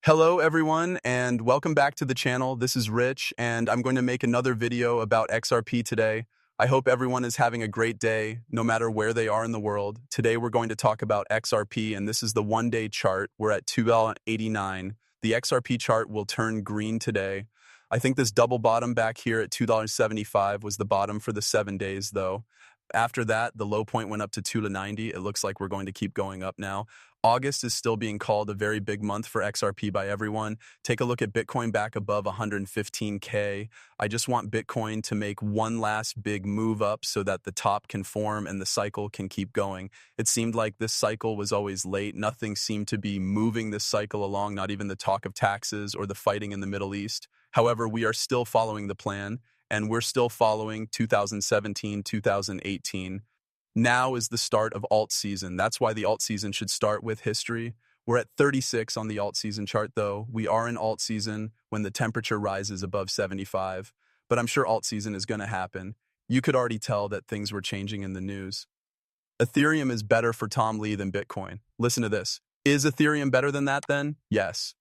Hello everyone and welcome back to the channel. This is Rich and I'm going to make another video about XRP today. I hope everyone is having a great day no matter where they are in the world. Today we're going to talk about XRP and this is the one-day chart. We're at $2.89. The XRP chart will turn green today. I think this double bottom back here at $2.75 was the bottom for the 7 days though. After that, the low point went up to $2.90. It looks like we're going to keep going up now. August is still being called a very big month for XRP by everyone. Take a look at Bitcoin back above 115K. I just want Bitcoin to make one last big move up so that the top can form and the cycle can keep going. It seemed like this cycle was always late. Nothing seemed to be moving this cycle along, not even the talk of taxes or the fighting in the Middle East. However, we are still following the plan, and we're still following 2017, 2018. Now is the start of alt season. That's why the alt season should start with history. We're at 36 on the alt season chart, though. We are in alt season when the temperature rises above 75. But I'm sure alt season is going to happen. You could already tell that things were changing in the news. Ethereum is better for Tom Lee than Bitcoin. Listen to this. Is Ethereum better than that then? Yes.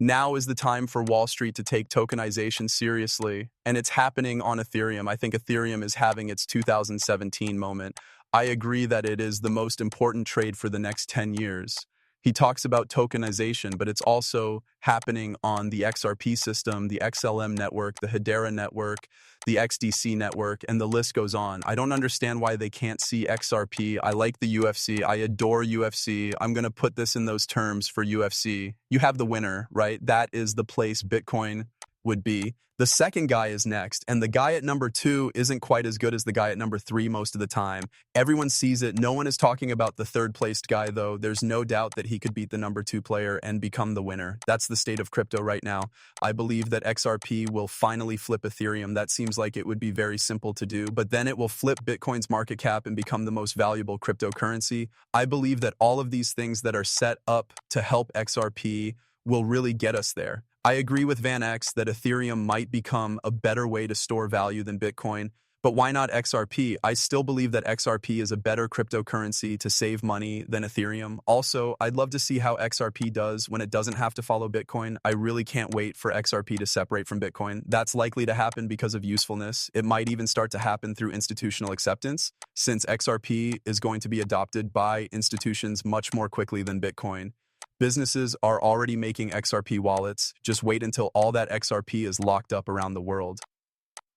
Now is the time for Wall Street to take tokenization seriously, and it's happening on Ethereum. I think Ethereum is having its 2017 moment. I agree that it is the most important trade for the next 10 years. He talks about tokenization, but it's also happening on the XRP system, the XLM network, the Hedera network, the XDC network, and the list goes on. I don't understand why they can't see XRP. I like the UFC. I adore UFC. I'm going to put this in those terms for UFC. You have the winner, right? That is the place Bitcoin would be. The second guy is next, and the guy at number 2 isn't quite as good as the guy at number 3 most of the time. Everyone sees it. No one is talking about the third-placed guy, though. There's no doubt that he could beat the number 2 player and become the winner. That's the state of crypto right now. I believe that XRP will finally flip Ethereum. That seems like it would be very simple to do, but then it will flip Bitcoin's market cap and become the most valuable cryptocurrency. I believe that all of these things that are set up to help XRP will really get us there. I agree with Van X that Ethereum might become a better way to store value than Bitcoin, but why not XRP? I still believe that XRP is a better cryptocurrency to save money than Ethereum. Also, I'd love to see how XRP does when it doesn't have to follow Bitcoin. I really can't wait for XRP to separate from Bitcoin. That's likely to happen because of usefulness. It might even start to happen through institutional acceptance, since XRP is going to be adopted by institutions much more quickly than Bitcoin. Businesses are already making XRP wallets. Just wait until all that XRP is locked up around the world.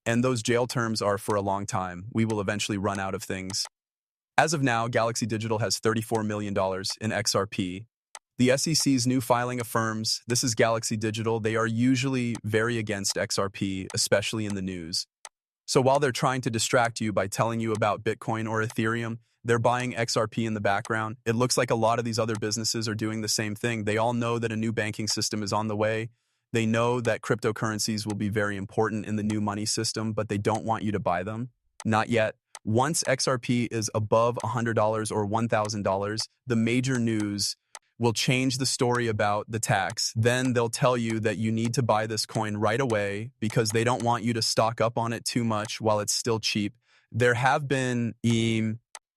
And those jail terms are for a long time. We will eventually run out of things. As of now, Galaxy Digital has $34 million in XRP. The SEC's new filing affirms this is Galaxy Digital. They are usually very against XRP, especially in the news. So while they're trying to distract you by telling you about Bitcoin or Ethereum, they're buying XRP in the background. It looks like a lot of these other businesses are doing the same thing. They all know that a new banking system is on the way. They know that cryptocurrencies will be very important in the new money system, but they don't want you to buy them. Not yet. Once XRP is above $100 or $1,000, the major news will change the story about the tax. Then they'll tell you that you need to buy this coin right away because they don't want you to stock up on it too much while it's still cheap. There have been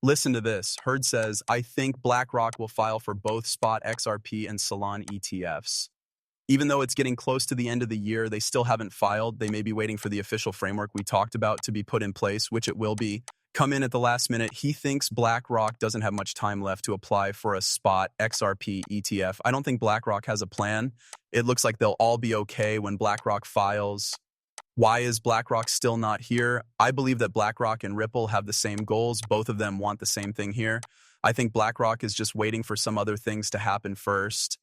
Listen to this. Herd says, I think BlackRock will file for both spot XRP and Salon ETFs. Even though it's getting close to the end of the year, they still haven't filed. They may be waiting for the official framework we talked about to be put in place, which it will be. Come in at the last minute. He thinks BlackRock doesn't have much time left to apply for a spot XRP ETF. I don't think BlackRock has a plan. It looks like they'll all be okay when BlackRock files. Why is BlackRock still not here? I believe that BlackRock and Ripple have the same goals. Both of them want the same thing here. I think BlackRock is just waiting for some other things to happen first.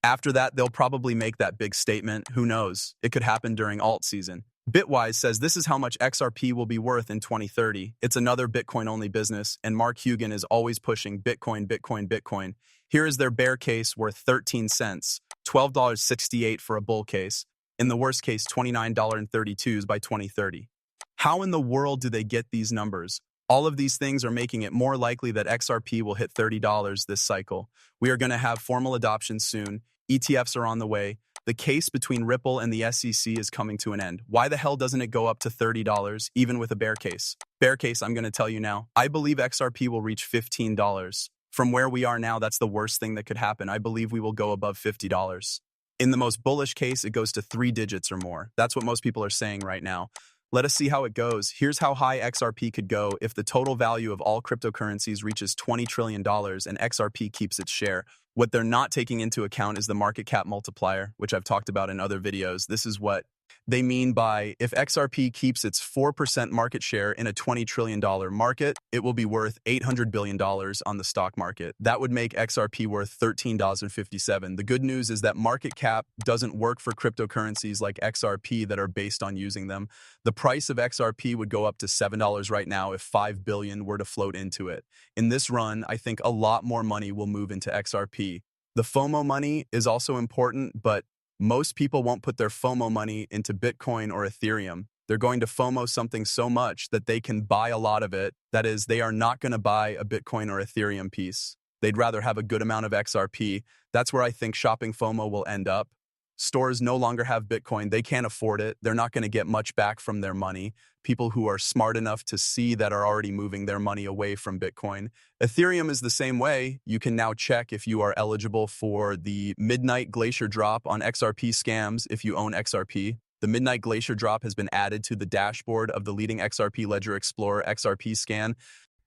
After that, they'll probably make that big statement. Who knows? It could happen during alt season. Bitwise says this is how much XRP will be worth in 2030. It's another Bitcoin-only business, and Mark Hugan is always pushing Bitcoin, Bitcoin, Bitcoin. Here is their bear case worth 13 cents, $12.68 for a bull case. In the worst case, $29.32 by 2030. How in the world do they get these numbers? All of these things are making it more likely that XRP will hit $30 this cycle. We are going to have formal adoption soon. ETFs are on the way. The case between Ripple and the SEC is coming to an end. Why the hell doesn't it go up to $30 even with a bear case? Bear case, I'm going to tell you now. I believe XRP will reach $15. From where we are now, that's the worst thing that could happen. I believe we will go above $50. In the most bullish case, it goes to 3 digits or more. That's what most people are saying right now. Let us see how it goes. Here's how high XRP could go if the total value of all cryptocurrencies reaches $20 trillion and XRP keeps its share. What they're not taking into account is the market cap multiplier, which I've talked about in other videos. This is what they mean by if XRP keeps its 4% market share in a $20 trillion market, it will be worth $800 billion on the stock market. That would make XRP worth $13.57. The good news is that market cap doesn't work for cryptocurrencies like XRP that are based on using them. The price of XRP would go up to $7 right now if 5 billion were to float into it. In this run, I think a lot more money will move into XRP. The FOMO money is also important, but most people won't put their FOMO money into Bitcoin or Ethereum. They're going to FOMO something so much that they can buy a lot of it. That is, they are not going to buy a Bitcoin or Ethereum piece. They'd rather have a good amount of XRP. That's where I think shopping FOMO will end up. Stores no longer have Bitcoin. They can't afford it. They're not going to get much back from their money. People who are smart enough to see that are already moving their money away from Bitcoin. Ethereum is the same way. You can now check if you are eligible for the midnight Glacier drop on XRP scams if you own XRP. The midnight Glacier drop has been added to the dashboard of the leading XRP Ledger Explorer XRP scan.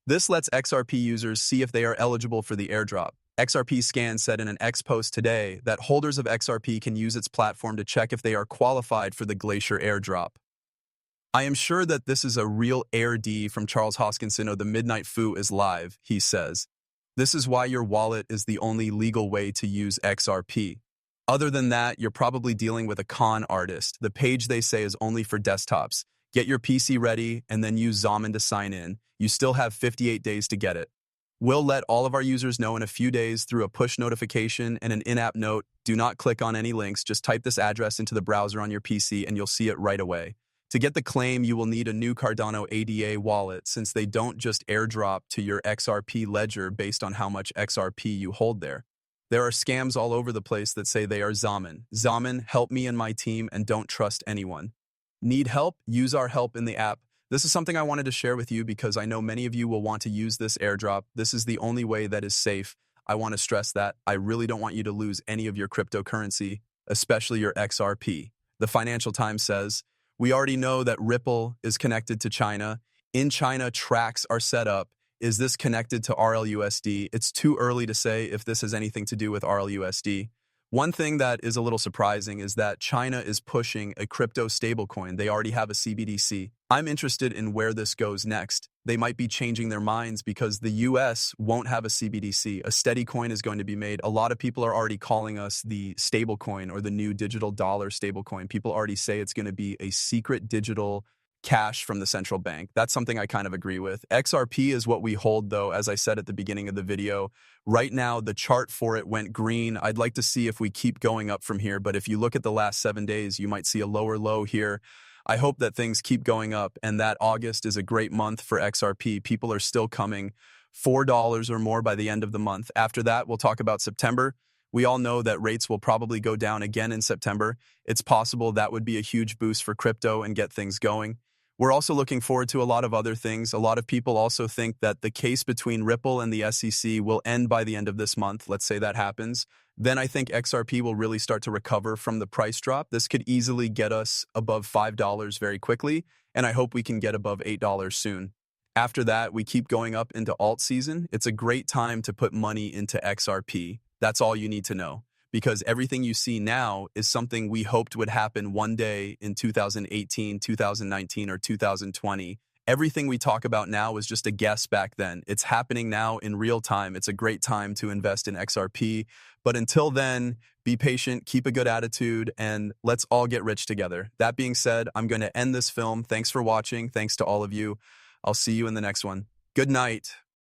This lets XRP users see if they are eligible for the airdrop. XRP Scan said in an X post today that holders of XRP can use its platform to check if they are qualified for the Glacier Airdrop. I am sure that this is a real Air D from Charles Hoskinson of the Midnight Foo is live, he says. This is why your wallet is the only legal way to use XRP. Other than that, you're probably dealing with a con artist. The page they say is only for desktops. Get your PC ready and then use Zaman to sign in. You still have 58 days to get it. We'll let all of our users know in a few days through a push notification and an in-app note. Do not click on any links. Just type this address into the browser on your PC and you'll see it right away. To get the claim, you will need a new Cardano ADA wallet since they don't just airdrop to your XRP ledger based on how much XRP you hold there. There are scams all over the place that say they are Zaman. Zaman, help me and my team and don't trust anyone. Need help? Use our help in the app. This is something I wanted to share with you because I know many of you will want to use this airdrop. This is the only way that is safe. I want to stress that. I really don't want you to lose any of your cryptocurrency, especially your XRP. The Financial Times says, we already know that Ripple is connected to China. In China, tracks are set up. Is this connected to RLUSD? It's too early to say if this has anything to do with RLUSD. One thing that is a little surprising is that China is pushing a crypto stablecoin. They already have a CBDC. I'm interested in where this goes next. They might be changing their minds because the US won't have a CBDC. A steady coin is going to be made. A lot of people are already calling us the stablecoin or the new digital dollar stablecoin. People already say it's going to be a secret digital cash from the central bank. That's something I kind of agree with. XRP is what we hold, though, as I said at the beginning of the video. Right now, the chart for it went green. I'd like to see if we keep going up from here, but if you look at the last 7 days, you might see a lower low here. I hope that things keep going up and that August is a great month for XRP. People are still coming, $4 or more by the end of the month. After that, we'll talk about September. We all know that rates will probably go down again in September. It's possible that would be a huge boost for crypto and get things going. We're also looking forward to a lot of other things. A lot of people also think that the case between Ripple and the SEC will end by the end of this month. Let's say that happens. Then I think XRP will really start to recover from the price drop. This could easily get us above $5 very quickly, and I hope we can get above $8 soon. After that, we keep going up into alt season. It's a great time to put money into XRP. That's all you need to know. Because everything you see now is something we hoped would happen one day in 2018, 2019, or 2020. Everything we talk about now was just a guess back then. It's happening now in real time. It's a great time to invest in XRP. But until then, be patient, keep a good attitude, and let's all get rich together. That being said, I'm going to end this film. Thanks for watching. Thanks to all of you. I'll see you in the next one. Good night.